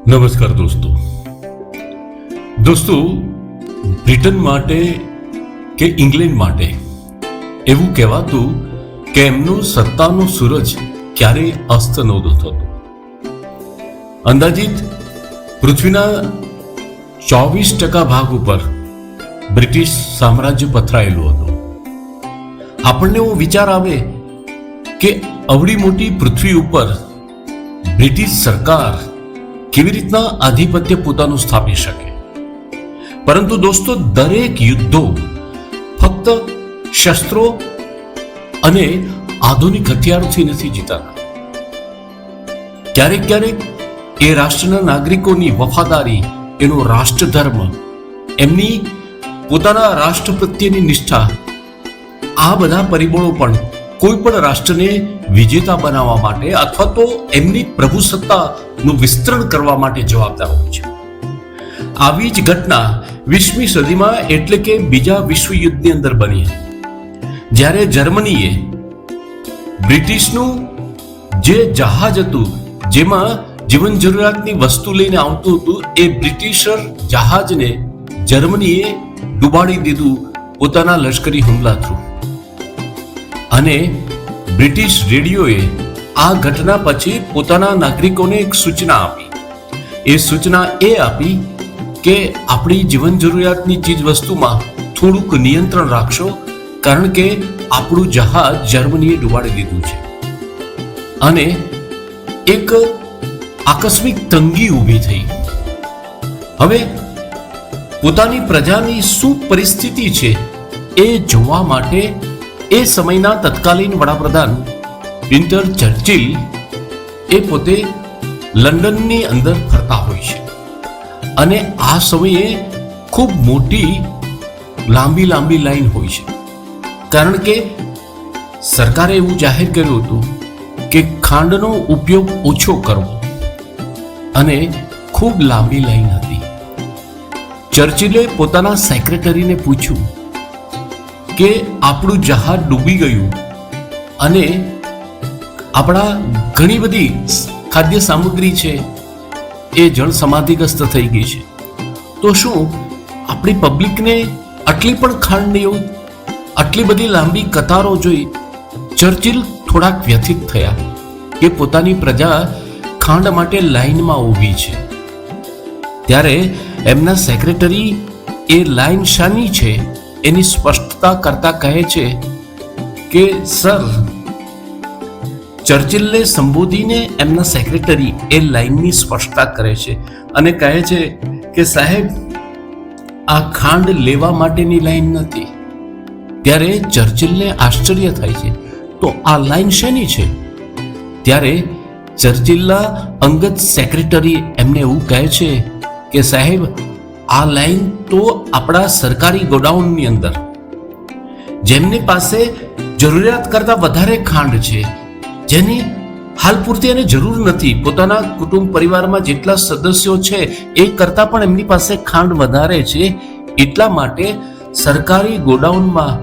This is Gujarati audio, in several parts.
નમસ્કાર દોસ્તો, બ્રિટન માટે કે ઇંગ્લેન્ડ માટે એવું કહેવાતું કે એમનો સત્તાનો સૂરજ ક્યારેય અસ્ત નહોતો થતો. અંદાજિત પૃથ્વીના 24% ભાગ ઉપર બ્રિટિશ સામ્રાજ્ય પથરાયેલું હતું. આપણને એવો વિચાર આવે કે અવળી મોટી પૃથ્વી ઉપર બ્રિટિશ સરકાર કેવી રીતના આધિપત્ય પોતાનું સ્થાપી શકે. પરંતુ દોસ્તો, દરેક યુદ્ધો ફક્ત શસ્ત્રો અને આધુનિક હથિયારોથી નથી જીતાતા. ક્યારેક ક્યારેક એ રાષ્ટ્રના નાગરિકોની વફાદારી, એનો રાષ્ટ્રધર્મ, એમની પોતાના રાષ્ટ્ર પ્રત્યેની નિષ્ઠા, આ બધા પરિબળો પણ કોઈ પણ રાષ્ટ્રને વિજેતા બનાવવા માટે અથવા તો એમની પ્રભુસત્તાનું વિસ્તરણ કરવા માટે જવાબદાર હોય છે. આવી જ ઘટના 20મી સદીમાં એટલે કે બીજા વિશ્વયુદ્ધની અંદર બની હતી, જ્યારે જર્મનીએ બ્રિટિશનું જે જહાજ હતું જેમાં જીવન જરૂરિયાતની વસ્તુ લઈને આવતું હતું, એ બ્રિટિશર જહાજને જર્મનીએ ડૂબાડી દીધું પોતાના લશ્કરી હુમલા થ્રુ. અને બ્રિટિશ રેડિયોએ આ ઘટના પછી પોતાના નાગરિકોને એક સૂચના આપી. એ સૂચના એ આપી કે આપણી જીવન જરૂરિયાતની ચીજ વસ્તુમાં થોડુંક નિયંત્રણ રાખશો, કારણ કે આપણું જહાજ જર્મનીએ ડૂબાડી દીધું છે. અને એક આકસ્મિક તંગી ઊભી થઈ. હવે પોતાની પ્રજાની શું પરિસ્થિતિ છે એ જોવા માટે એ સમયના તત્કાલીન વડાપ્રધાન વિન્સ્ટન ચર્ચિલ એ પોતે લંડનની અંદર ફરતા હોય છે. અને આ સમયે ખૂબ મોટી લાંબી લાઈન હોય છે, કારણ કે સરકારે એવું જાહેર કર્યું હતું કે ખાંડનો ઉપયોગ ઓછો કરવો, અને ખૂબ લાંબી લાઈન હતી. ચર્ચિલે પોતાના સેક્રેટરીને પૂછ્યું કે આપણું જહાજ ડૂબી ગયું અને આપણા ઘણી બધી ખાદ્ય સામગ્રી છે એ જળ સમાધિગ્રસ્ત થઈ ગઈ છે, તો શું આપણી પબ્લિકને આટલી પણ ખાંડ નહીં, આટલી બધી લાંબી કતારો જોઈ ચર્ચિલ થોડાક વ્યથિત થયા કે પોતાની પ્રજા ખાંડ માટે લાઈનમાં ઊભી છે. ત્યારે એમના સેક્રેટરી એ લાઈન શાની છે એની સ્પષ્ટતા કરતા કહે છે કે સર, ચર્ચિલને સંબોધીને એમના સેક્રેટરી એ લાઈનની સ્પષ્ટતા કરે છે અને કહે છે કે સાહેબ, આ ખાંડ લેવા માટેની લાઈન નથી. ત્યારે ચર્ચિલને આશ્ચર્ય થાય છે, તો આ લાઈન શેની છે? ત્યારે ચર્ચિલના અંગત સેક્રેટરી એમને એવું કહે છે કે સાહેબ, આ લાઈન તો આપણા સરકારી ગોડાઉનની અંદર જેમની પાસે જરૂરિયાત કરતા વધારે ખાંડ છે, જેની હાલ પૂરતી એને જરૂર નથી, પોતાના કુટુંબ પરિવારમાં જેટલા સદસ્યો છે એ કરતા પણ એમની પાસે ખાંડ વધારે છે, એટલા માટે સરકારી ગોડાઉનમાં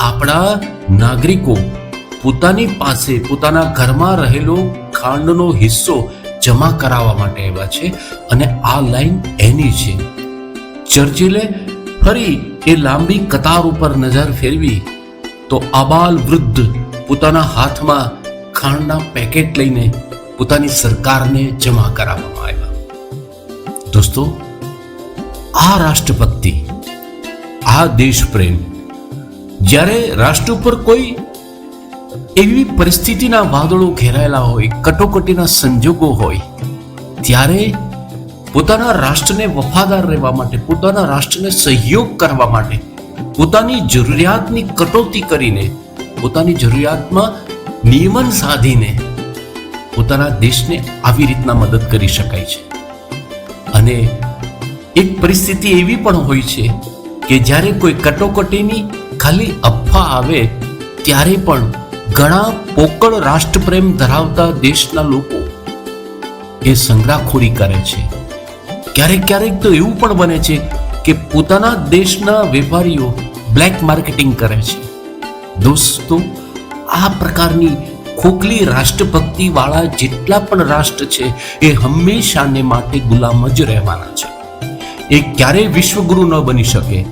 આપણા નાગરિકો પોતાની પાસે પોતાના ઘરમાં રહેલો ખાંડનો હિસ્સો જમા કરાવવા માટે આવ્યા છે, અને આ લાઈન એની છે. ચર્ચિલે ફરી એ લાંબી કતાર ઉપર નજર ફેરવી તો આબાલ વૃદ્ધ પોતાના હાથમાં ખાંડના પેકેટ લઈને પોતાની સરકારને જમા કરાવવામાં આવ્યા. દોસ્તો, આ રાષ્ટ્રભક્તિ, આ દેશ પ્રેમ, જ્યારે રાષ્ટ્ર ઉપર કોઈ એવી પરિસ્થિતિના વાદળો ઘેરાયેલા હોય, કટોકટીના સંજોગો હોય, ત્યારે પોતાના રાષ્ટ્રને વફાદાર રહેવા માટે, પોતાના રાષ્ટ્રને સહયોગ કરવા માટે, પોતાની જરૂરિયાતની કટોતી કરીને, પોતાની જરૂરિયાતમાં નિયમન સાધીને પોતાના દેશને આવી રીતના મદદ કરી શકાય છે. અને એક પરિસ્થિતિ એવી પણ હોય છે કે જ્યારે કોઈ કટોકટીની ખાલી અફવા આવે ત્યારે પણ ઘણા પોકળ રાષ્ટ્રપ્રેમ ધરાવતા દેશના લોકો એ સંગ્રહખોરી કરે છે. ક્યારેક તો એવું પણ બને છે કે પોતાના દેશના વેપારીઓ બ્લેક માર્કેટિંગ કરે છે. દોસ્તો, આ પ્રકારની ખોખલી રાષ્ટ્રભક્તિ વાળા જેટલા પણ રાષ્ટ્ર છે એ હંમેશાને માટે ગુલામ જ રહેવાના છે. એ ક્યારેય વિશ્વગુરુ ન બની શકે.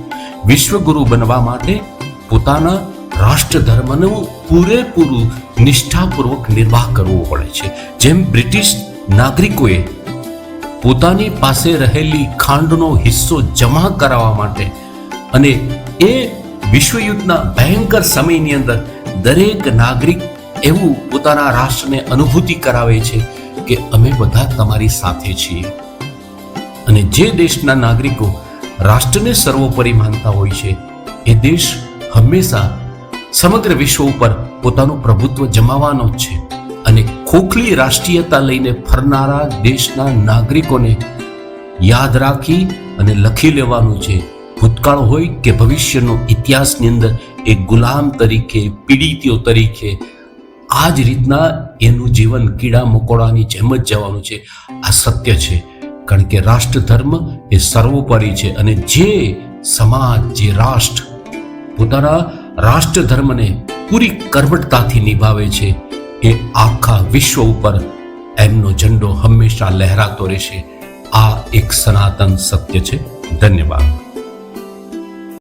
વિશ્વગુરુ બનવા માટે પોતાના રાષ્ટ્ર ધર્મનું પૂરેપૂરું નિષ્ઠાપૂર્વક નિર્વાહ કરવો પડે છે. જેમ બ્રિટિશ નાગરિકોએ પોતાની પાસે રહેલી ખાંડનો હિસ્સો જમા કરાવવા માટે અને એ વિશ્વયુદ્ધના ભયંકર સમયની અંદર દરેક નાગરિક એવું પોતાના રાષ્ટ્રને અનુભૂતિ કરાવે છે કે અમે બધા તમારી સાથે છીએ. અને જે દેશના નાગરિકો રાષ્ટ્રને સર્વોપરી માનતા હોય છે એ દેશ હંમેશા સમગ્ર વિશ્વ ઉપર પોતાનું પ્રભુત્વ જમાવવાનો જ છે. અને ખોખલી રાષ્ટ્રીયતા લઈને ફરનારા દેશના નાગરિકોને યાદ રાખી અને લખી લેવાનું છે, ભૂતકાળ હોય કે ભવિષ્યનો ઇતિહાસની અંદર એ ગુલામ તરીકે, પીડિતો તરીકે આ જ રીતના એનું જીવન કીડા મકોડાની જેમ જ જવાનું છે. આ સત્ય છે, કારણ કે રાષ્ટ્ર ધર્મ એ સર્વોપરી છે. અને જે સમાજ, જે રાષ્ટ્ર પોતાના રાષ્ટ્ર ધર્મને પૂરી કરવટતાથી નિભાવે છે એ આખા વિશ્વ ઉપર એમનો ઝંડો હંમેશા લહેરાતો રહેશે. આ એક સનાતન સત્ય છે. ધન્યવાદ.